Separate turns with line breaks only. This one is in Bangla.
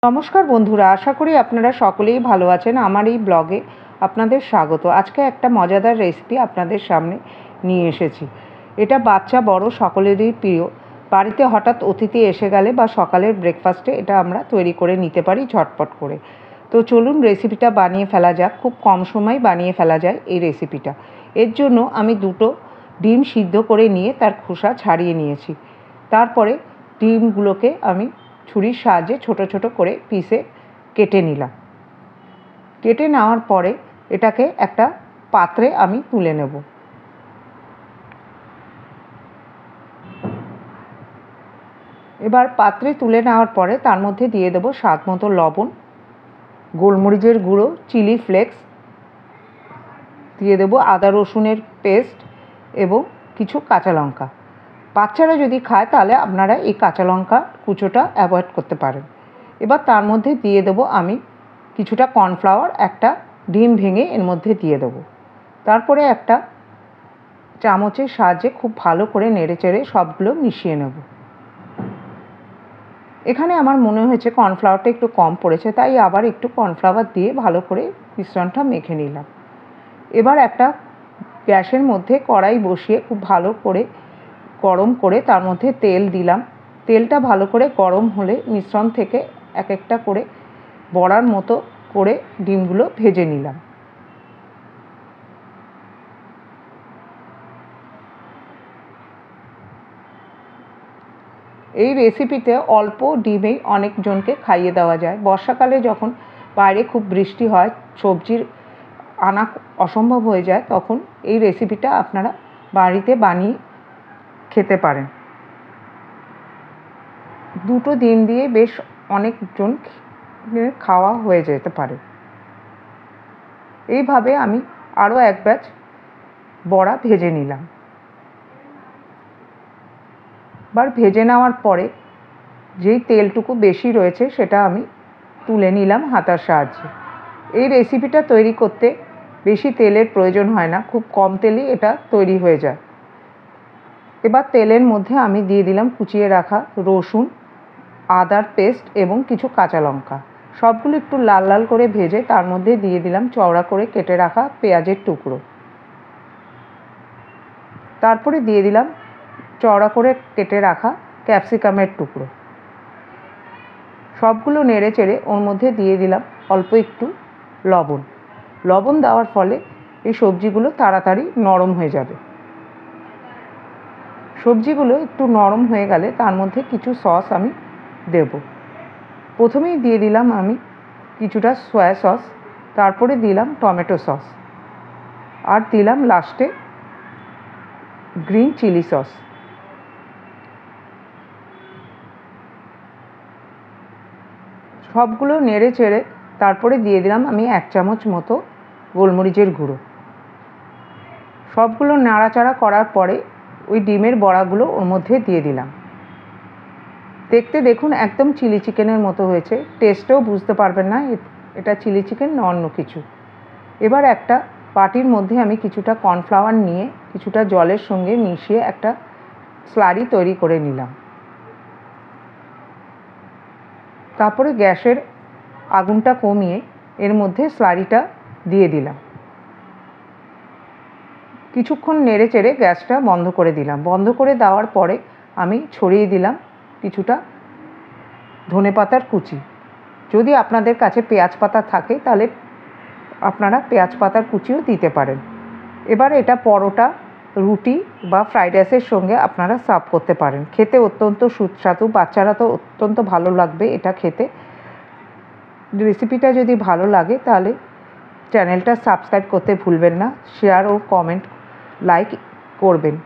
নমস্কার বন্ধুরা, আশা করি আপনারা সকলেই ভালো আছেন। আমার এই ব্লগে আপনাদের স্বাগত। আজকে একটা মজাদার রেসিপি আপনাদের সামনে নিয়ে এসেছি। এটা বাচ্চা বড় সকলেরই প্রিয়। বাড়িতে হঠাৎ অতিথি এসে গেলে বা সকালের ব্রেকফাস্টে এটা আমরা তৈরি করে নিতে পারি ঝটপট করে। তো চলুন রেসিপিটা বানিয়ে ফেলা যাক। খুব কম সময় বানিয়ে ফেলা যায় এই রেসিপিটা। এর জন্য আমি দুটো ডিম সিদ্ধ করে নিয়ে তার খোসা ছাড়িয়ে নিয়েছি। তারপরে ডিমগুলোকে আমি ছুরির সাহায্যে ছোট ছোট করে পিসে কেটে নিলাম। কেটে নেওয়ার পরে এটাকে একটা পাত্রে আমি তুলে নেব। এবার পাত্রে তুলে নেওয়ার পরে তার মধ্যে দিয়ে দেব স্বাদ মতো লবণ, গোলমরিচের গুঁড়ো, চিলি ফ্লেক্স, দিয়ে দেব আদা রসুনের পেস্ট এবং কিছু কাঁচা লঙ্কা। বাচ্চারা যদি খায় তাহলে আপনারা এই কাঁচা লঙ্কা কুচোটা অ্যাভয়েড করতে পারেন। এবার তার মধ্যে দিয়ে দেবো আমি কিছুটা কর্নফ্লাওয়ার, একটা ডিম ভেঙে এর মধ্যে দিয়ে দেবো। তারপরে একটা চামচের সাহায্যে খুব ভালো করে নেড়েচেড়ে সবগুলো মিশিয়ে নেব। এখানে আমার মনে হয়েছে কর্নফ্লাওয়ারটা একটু কম পড়েছে, তাই আবার একটু কর্নফ্লাওয়ার দিয়ে ভালো করে মিশ্রণটা মেখে নিলাম। এবার একটা গ্যাসের মধ্যে কড়াই বসিয়ে খুব ভালো করে গরম করে তার মধ্যে তেল দিলাম। তেলটা ভালো করে গরম হলে মিশ্রণ থেকে এক একটা করে বড়ার মতো করে ডিমগুলো ভেজে নিলাম। এই রেসিপিতে অল্প ডিমেই অনেকজনকে খাইয়ে দেওয়া যায়। বর্ষাকালে যখন বাইরে খুব বৃষ্টি হয়, সবজির আনা অসম্ভব হয়ে যায়, তখন এই রেসিপিটা আপনারা বাড়িতে বানিয়ে খেতে পারেন। দুটো ডিম দিয়ে বেশ অনেকজন খাওয়া হয়ে যেতে পারে। এইভাবে আমি আরও এক ব্যাচ বড়া ভেজে নিলাম। এবার ভেজে নেওয়ার পরে যেই তেলটুকু বেশি রয়েছে সেটা আমি তুলে নিলাম হাতার সাহায্যে। এই রেসিপিটা তৈরি করতে বেশি তেলের প্রয়োজন হয় না, খুব কম তেলেই এটা তৈরি হয়ে যায়। এবার তেলের মধ্যে আমি দিয়ে দিলাম কুচিয়ে রাখা রসুন, আদার পেস্ট এবং কিছু কাঁচা লঙ্কা। সবগুলো একটু লাল লাল করে ভেজে তার মধ্যে দিয়ে দিলাম চওড়া করে কেটে রাখা পেঁয়াজের টুকরো। তারপরে দিয়ে দিলাম চওড়া করে কেটে রাখা ক্যাপসিকামের টুকরো। সবগুলো নেড়ে চেড়ে ওর মধ্যে দিয়ে দিলাম অল্প একটু লবণ। লবণ দেওয়ার ফলে এই সবজিগুলো তাড়াতাড়ি নরম হয়ে যাবে। সবজিগুলো একটু নরম হয়ে গেলে তার মধ্যে কিছু সস আমি দেব। প্রথমেই দিয়ে দিলাম আমি কিছুটা সয়া সস, তারপরে দিলাম টমেটো সস, আর দিলাম লাস্টে গ্রিন চিলি সস। সবগুলো নেড়ে চেড়ে তারপরে দিয়ে দিলাম আমি 1 চামচ মতো গোলমরিচের গুঁড়ো। সবগুলো নাড়াচাড়া করার পরে ওই ডিমের বড়াগুলো ওর মধ্যে দিয়ে দিলাম। দেখতে দেখুন একদম চিলি চিকেনের মতো হয়েছে। টেস্টেও বুঝতে পারবেন না এটা চিলি চিকেন না অন্য কিছু। এবার একটা বাটির মধ্যে আমি কিছুটা কর্নফ্লাওয়ার নিয়ে কিছুটা জলের সঙ্গে মিশিয়ে একটা স্লারি তৈরি করে নিলাম। তারপরে গ্যাসের আগুনটা কমিয়ে এর মধ্যে স্লারিটা দিয়ে দিলাম। কিছুক্ষণ নেড়ে চেড়ে গ্যাসটা বন্ধ করে দিলাম। বন্ধ করে দেওয়ার পরে আমি ছড়িয়ে দিলাম কিছুটা ধনেপাতার কুচি। যদি আপনাদের কাছে পেঁয়াজ পাতা থাকে তাহলে আপনারা পেঁয়াজ পাতার কুচিও দিতে পারেন। এবার এটা পরোটা, রুটি বা ফ্রাইড রাইসের সঙ্গে আপনারা সার্ভ করতে পারেন। খেতে অত্যন্ত সুস্বাদু, বাচ্চারা তো অত্যন্ত ভালো লাগবে এটা খেতে। রেসিপিটা যদি ভালো লাগে তাহলে চ্যানেলটা সাবস্ক্রাইব করতে ভুলবেন না, শেয়ার ও কমেন্ট লাইক করবেন।